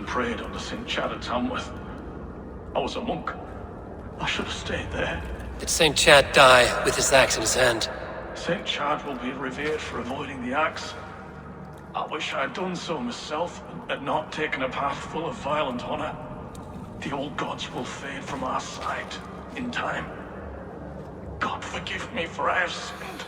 prayed under St. Chad at Tamworth. I was a monk. I should have stayed there. Did St. Chad die with his axe in his hand? St. Chad will be revered for avoiding the axe. I wish I had done so myself, and not taken a path full of violent honor. The old gods will fade from our sight in time. God forgive me, for I have sinned.